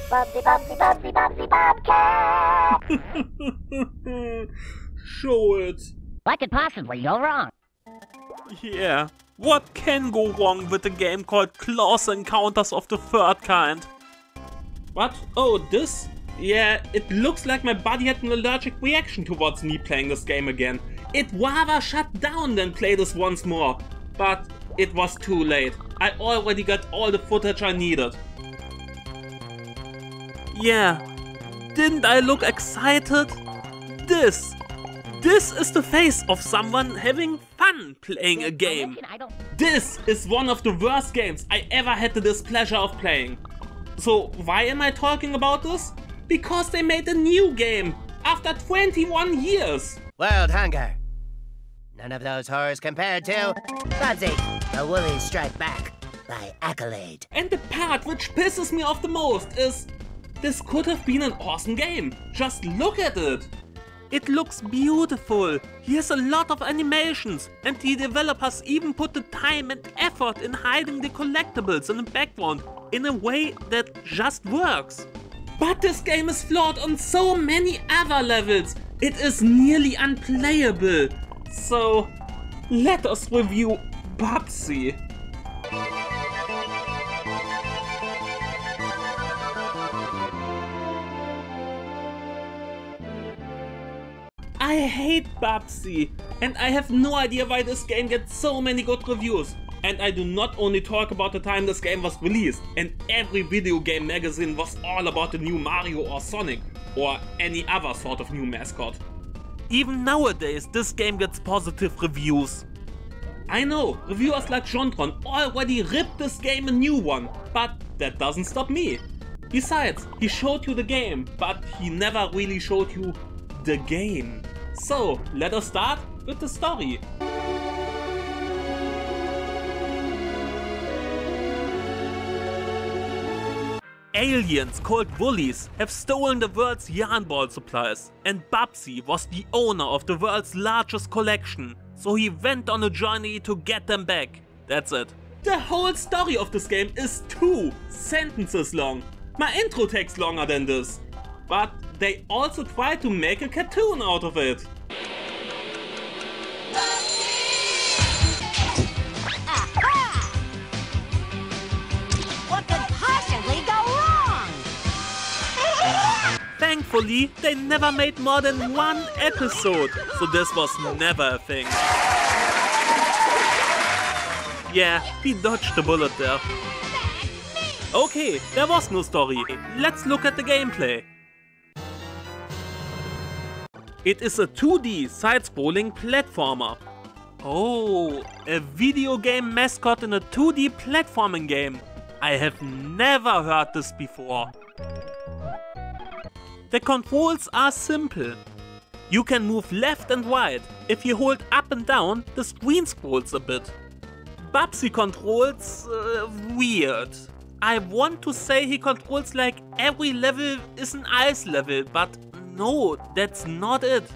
Bubsy, Bubsy, Bubsy, Bubsy, Bobcat! Show it. What could possibly go wrong? Yeah, what can go wrong with a game called Close Encounters of the Third Kind? What? Oh, this? Yeah, it looks like my body had an allergic reaction towards me playing this game again. It rather shut down than play this once more. But it was too late. I already got all the footage I needed. Yeah, didn't I look excited? This is the face of someone having fun playing a game. This is one of the worst games I ever had the displeasure of playing. So why am I talking about this? Because they made a new game after 21 years. World Hunger. None of those horrors compared to Bubsy, the Woolly Strike Back by Accolade. And the part which pisses me off the most is this could have been an awesome game. Just look at it. It looks beautiful. Here's a lot of animations, and the developers even put the time and effort in hiding the collectibles in the background in a way that just works. But this game is flawed on so many other levels. It is nearly unplayable. So let us review Bubsy. I hate Bubsy, and I have no idea why this game gets so many good reviews. And I do not only talk about the time this game was released, and every video game magazine was all about the new Mario or Sonic, or any other sort of new mascot. Even nowadays this game gets positive reviews. I know, reviewers like Jontron already ripped this game a new one, but that doesn't stop me. Besides, he showed you the game, but he never really showed you the game. So, let us start with the story. Aliens called Woolies have stolen the world's yarn ball supplies, and Bubsy was the owner of the world's largest collection, so he went on a journey to get them back. That's it. The whole story of this game is 2 sentences long. My intro takes longer than this. But they also tried to make a cartoon out of it. What could possibly go wrong? Thankfully, they never made more than 1 episode, so this was never a thing. Yeah, we dodged the bullet there. Okay, there was no story. Let's look at the gameplay. It is a 2D side-scrolling platformer. Oh, a video game mascot in a 2D platforming game. I have never heard this before. The controls are simple. You can move left and right. If you hold up and down, the screen scrolls a bit. Bubsy controls weird. I want to say he controls like every level is an ice level, but no, that's not it.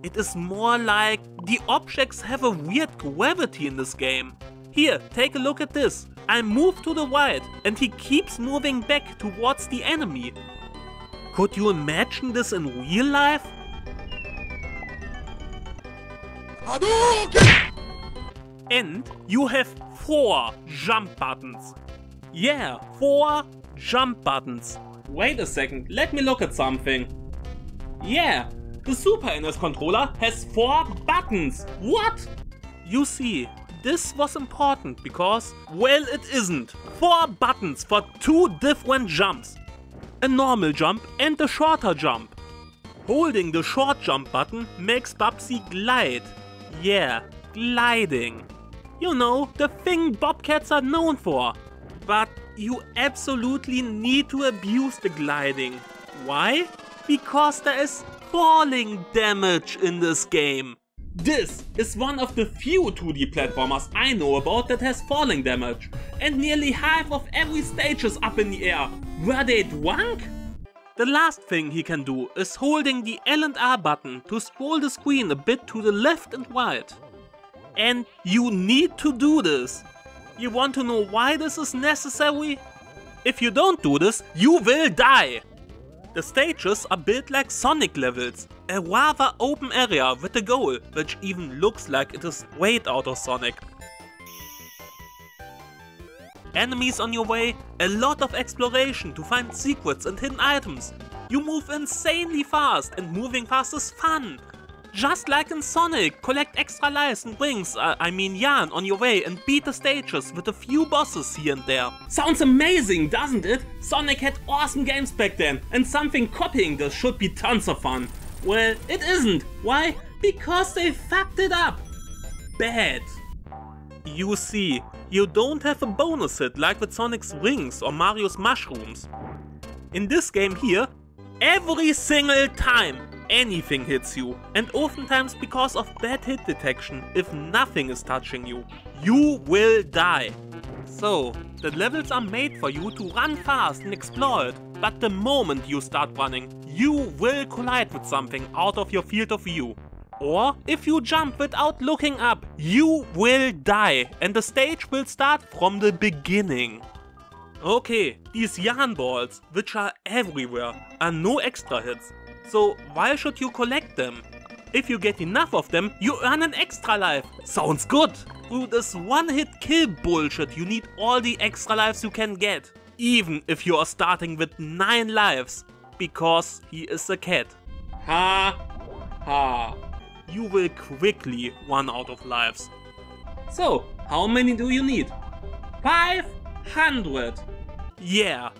It is more like the objects have a weird gravity in this game. Here, take a look at this. I move to the right and he keeps moving back towards the enemy. Could you imagine this in real life? And you have 4 jump buttons. Yeah, 4 jump buttons. Wait a second, let me look at something. Yeah, the Super NES controller has 4 buttons. What? You see, this was important because, well, it isn't. 4 buttons for 2 different jumps. A normal jump and a shorter jump. Holding the short jump button makes Bubsy glide. Yeah, gliding. You know, the thing bobcats are known for. But you absolutely need to abuse the gliding. Why? Because there is falling damage in this game. This is one of the few 2D platformers I know about that has falling damage. And nearly half of every stage is up in the air. Were they drunk? The last thing he can do is holding the L and R button to scroll the screen a bit to the left and right. And you need to do this. You want to know why this is necessary? If you don't do this, you will die! The stages are built like Sonic levels, a rather open area with a goal, which even looks like it is straight out of Sonic. Enemies on your way, a lot of exploration to find secrets and hidden items. You move insanely fast, and moving fast is fun. Just like in Sonic, collect extra lives and rings, yarn on your way and beat the stages with a few bosses here and there. Sounds amazing, doesn't it? Sonic had awesome games back then, and something copying this should be tons of fun. Well, it isn't. Why? Because they fucked it up. Bad. You see, you don't have a bonus hit like with Sonic's rings or Mario's mushrooms. In this game here, every single time anything hits you, and oftentimes because of bad hit detection, if nothing is touching you, you will die. So, the levels are made for you to run fast and explore it, but the moment you start running, you will collide with something out of your field of view. Or, if you jump without looking up, you will die, and the stage will start from the beginning. Okay, these yarn balls, which are everywhere, are no extra hits. So why should you collect them? If you get enough of them, you earn an extra life. Sounds good! Through this one-hit kill bullshit, you need all the extra lives you can get. Even if you are starting with 9 lives. Because he is a cat. Ha ha. You will quickly run out of lives. So, how many do you need? 500! Yeah,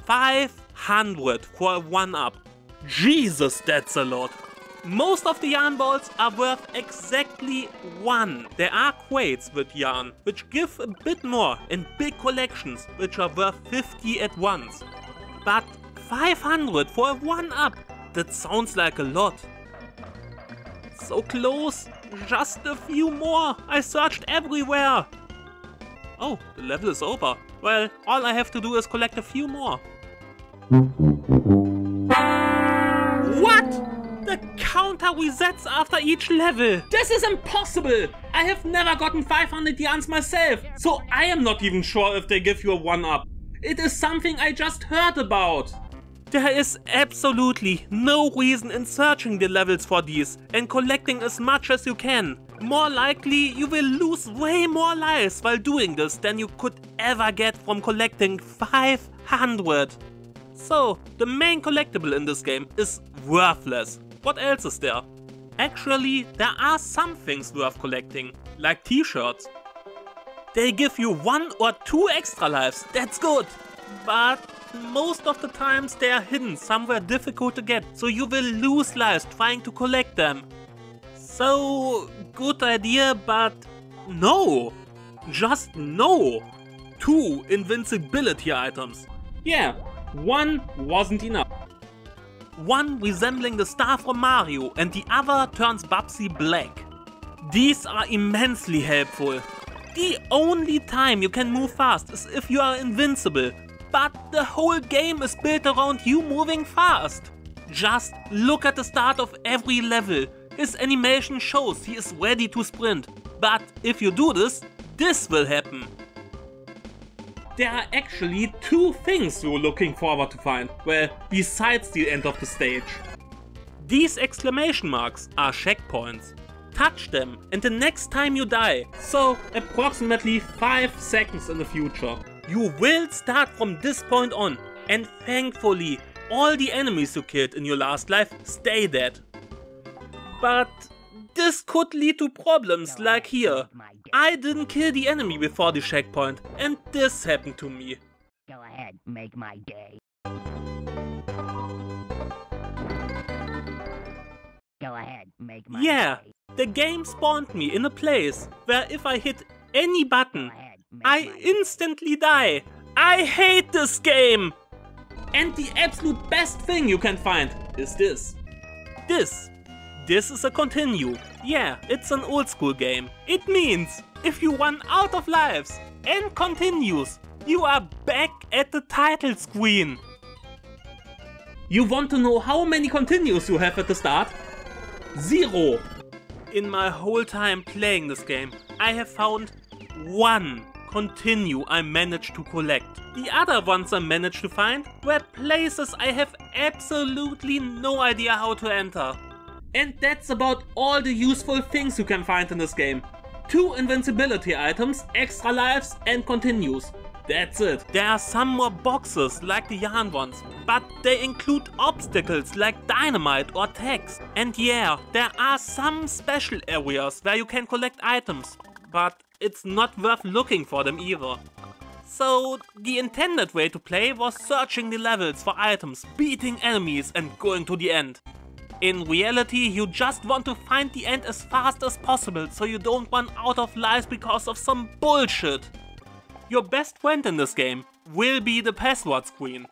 500 for a 1-up. Jesus, that's a lot. Most of the yarn balls are worth exactly 1. There are crates with yarn, which give a bit more, and big collections, which are worth 50 at once. But 500 for a 1-up, that sounds like a lot. So close, just a few more. I searched everywhere. Oh, the level is over. Well, all I have to do is collect a few more. What? The counter resets after each level. This is impossible. I have never gotten 500 yarns myself, so I am not even sure if they give you a 1-up. It is something I just heard about. There is absolutely no reason in searching the levels for these and collecting as much as you can. More likely, you will lose way more lives while doing this than you could ever get from collecting 500. So, the main collectible in this game is worthless. What else is there? Actually, there are some things worth collecting, like t-shirts. They give you 1 or 2 extra lives, that's good. But most of the times they are hidden somewhere difficult to get, so you will lose lives trying to collect them. So, good idea, but no. Just no. 2 invincibility items. Yeah, 1 wasn't enough. One resembling the star from Mario and the other turns Bubsy black. These are immensely helpful. The only time you can move fast is if you are invincible, but the whole game is built around you moving fast. Just look at the start of every level. His animation shows he is ready to sprint, but if you do this, this will happen. There are actually 2 things you're looking forward to find, well, besides the end of the stage. These exclamation marks are checkpoints. Touch them and the next time you die, so approximately 5 seconds in the future, you will start from this point on, and thankfully all the enemies you killed in your last life stay dead. But this could lead to problems like here. I didn't kill the enemy before the checkpoint, and this happened to me. Go ahead, make my day. Go ahead, make my Yeah, day. the game spawned me in a place where if I hit any button, Go ahead, make I my day. instantly die. I hate this game! And the absolute best thing you can find is this. This is a continue. Yeah, it's an old school game. It means if you run out of lives and continues, you are back at the title screen. You want to know how many continues you have at the start? 0. In my whole time playing this game, I have found 1 continue I managed to collect. The other ones I managed to find were places I have absolutely no idea how to enter. And that's about all the useful things you can find in this game. 2 invincibility items, extra lives and continues. That's it. There are some more boxes like the yarn ones, but they include obstacles like dynamite or text. And yeah, there are some special areas where you can collect items, but it's not worth looking for them either. So the intended way to play was searching the levels for items, beating enemies and going to the end. In reality, you just want to find the end as fast as possible so you don't run out of lives because of some bullshit. Your best friend in this game will be the password screen.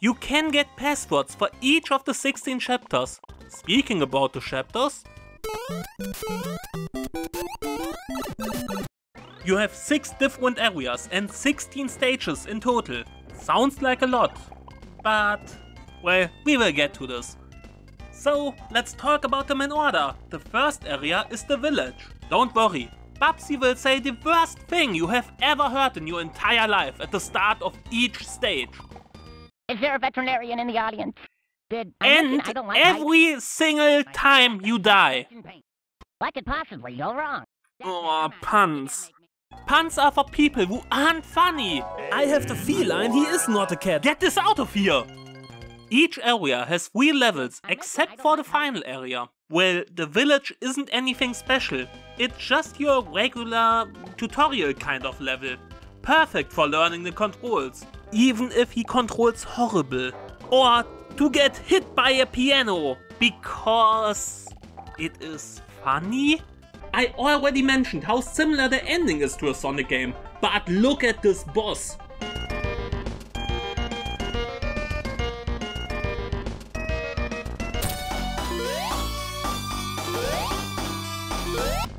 You can get passwords for each of the 16 chapters. Speaking about the chapters, you have 6 different areas and 16 stages in total. Sounds like a lot, but well, we will get to this. So let's talk about them in order. The first area is the village. Don't worry, Babsy will say the worst thing you have ever heard in your entire life at the start of each stage. Is there a veterinarian in the audience? And every single time you die. What could possibly go wrong? Oh, puns. Puns are for people who aren't funny. I have the feline, he is not a cat. Get this out of here! Each area has 3 levels except for the final area. Well, the village isn't anything special. It's just your regular tutorial kind of level. Perfect for learning the controls, even if he controls horrible. Or to get hit by a piano, because it is funny? I already mentioned how similar the ending is to a Sonic game, but look at this boss.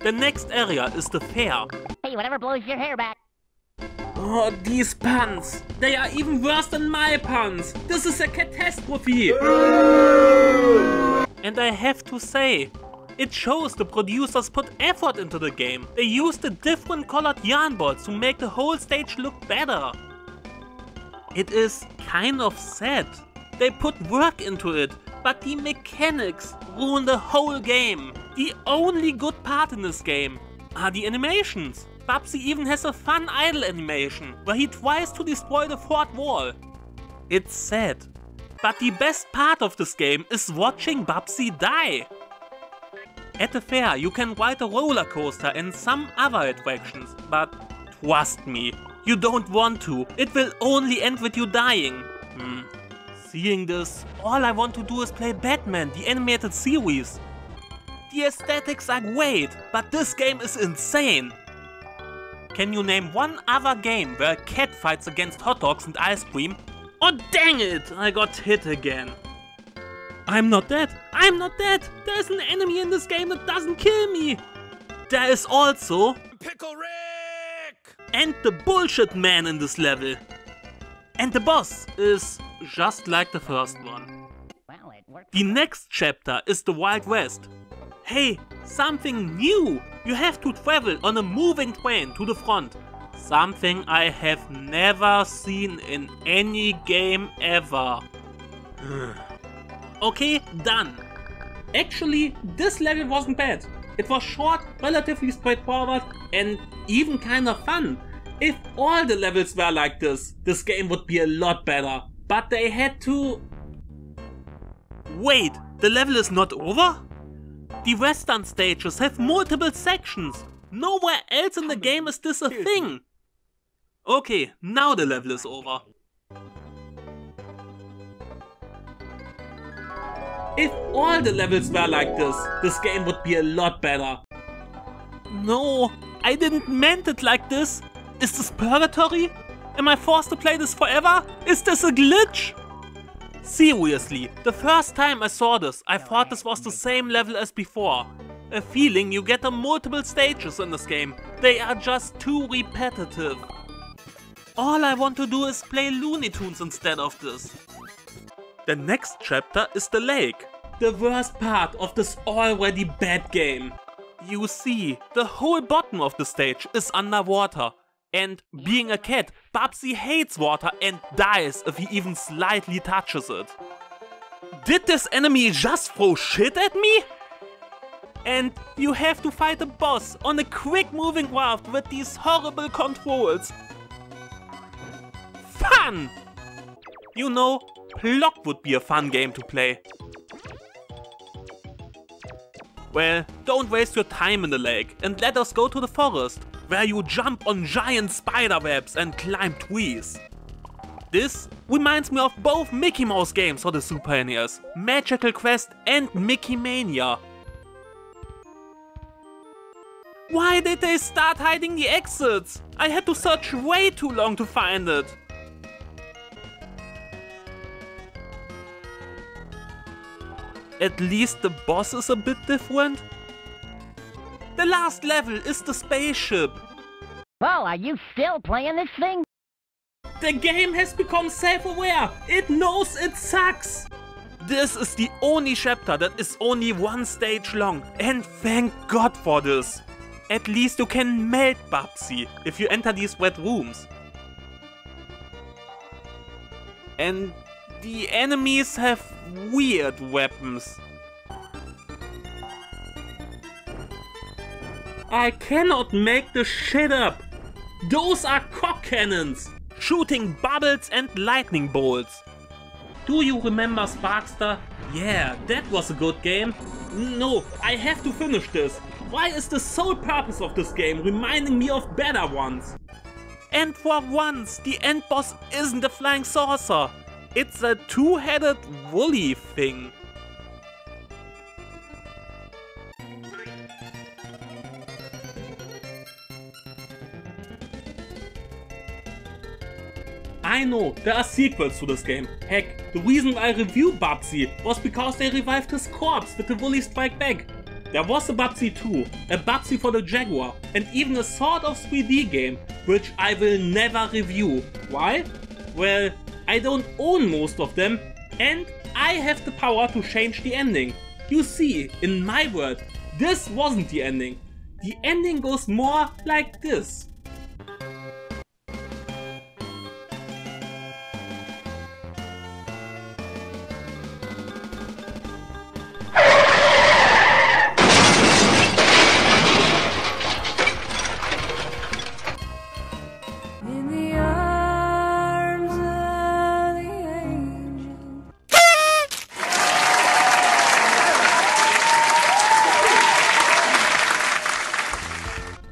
The next area is the fair. Hey, whatever blows your hair back. Oh, these puns! They are even worse than my puns! This is a catastrophe! And I have to say, it shows the producers put effort into the game. They used the different colored yarn balls to make the whole stage look better. It is kind of sad. They put work into it, but the mechanics ruin the whole game. The only good part in this game are the animations. Babsy even has a fun idle animation, where he tries to destroy the 4th wall. It's sad, but the best part of this game is watching Babsy die. At the fair you can ride a roller coaster and some other attractions, but trust me, you don't want to. It will only end with you dying. Seeing this, all I want to do is play Batman, the animated series. The aesthetics are great, but this game is insane. Can you name one other game where a cat fights against hot dogs and ice cream? Oh dang it, I got hit again. I'm not dead, I'm not dead. There's an enemy in this game that doesn't kill me. There is also Pickle Rick and the bullshit man in this level. And the boss is just like the first one. The next chapter is the Wild West. Hey, something new! You have to travel on a moving train to the front. Something I have never seen in any game ever. Okay, done. Actually, this level wasn't bad. It was short, relatively straightforward, and even kinda fun. If all the levels were like this game would be a lot better. But they had to... Wait, the level is not over? The western stages have multiple sections. Nowhere else in the game is this a thing. Okay, now the level is over. If all the levels were like this game would be a lot better. No, I didn't meant it like this. Is this purgatory? Am I forced to play this forever? Is this a glitch? Seriously, the first time I saw this, I thought this was the same level as before. A feeling you get on multiple stages in this game. They are just too repetitive. All I want to do is play Looney Tunes instead of this. The next chapter is the lake. The worst part of this already bad game. You see, the whole bottom of the stage is underwater. And being a cat, Bubsy hates water and dies if he even slightly touches it. Did this enemy just throw shit at me? And you have to fight a boss on a quick moving raft with these horrible controls. Fun! You know, Plok would be a fun game to play. Well, don't waste your time in the lake and let us go to the forest, where you jump on giant spider webs and climb trees. This reminds me of both Mickey Mouse games for the Super NES, Magical Quest and Mickey Mania. Why did they start hiding the exits? I had to search way too long to find it. At least the boss is a bit different. The last level is the spaceship. Whoa, are you still playing this thing? The game has become self-aware. It knows it sucks. This is the only chapter that is only one stage long, and thank God for this. At least you can melt Bubsy if you enter these red rooms. And the enemies have weird weapons. I cannot make this shit up. Those are cock cannons, shooting bubbles and lightning bolts. Do you remember Sparkster? Yeah, that was a good game. No, I have to finish this. Why is the sole purpose of this game reminding me of better ones? And for once, the end boss isn't a flying saucer. It's a two-headed woolly thing. I know, there are sequels to this game. Heck, the reason I reviewed Bubsy was because they revived his corpse with the Woolly Strike Back. There was a Bubsy 2, a Bubsy for the Jaguar, and even a sort of 3D game, which I will never review. Why? Well, I don't own most of them, and I have the power to change the ending. You see, in my world, this wasn't the ending. The ending goes more like this.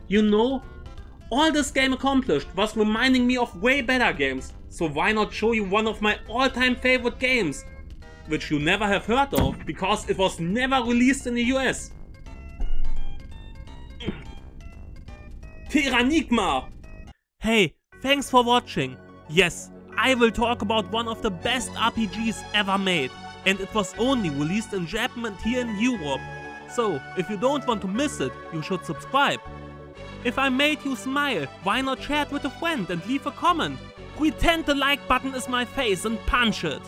You know, all this game accomplished was reminding me of way better games, so why not show you one of my all-time favorite games, which you never have heard of because it was never released in the US. Terranigma! Hey, thanks for watching. Yes, I will talk about one of the best RPGs ever made, and it was only released in Japan and here in Europe. So, if you don't want to miss it, you should subscribe. If I made you smile, why not share it with a friend and leave a comment? Pretend the like button is my face and punch it!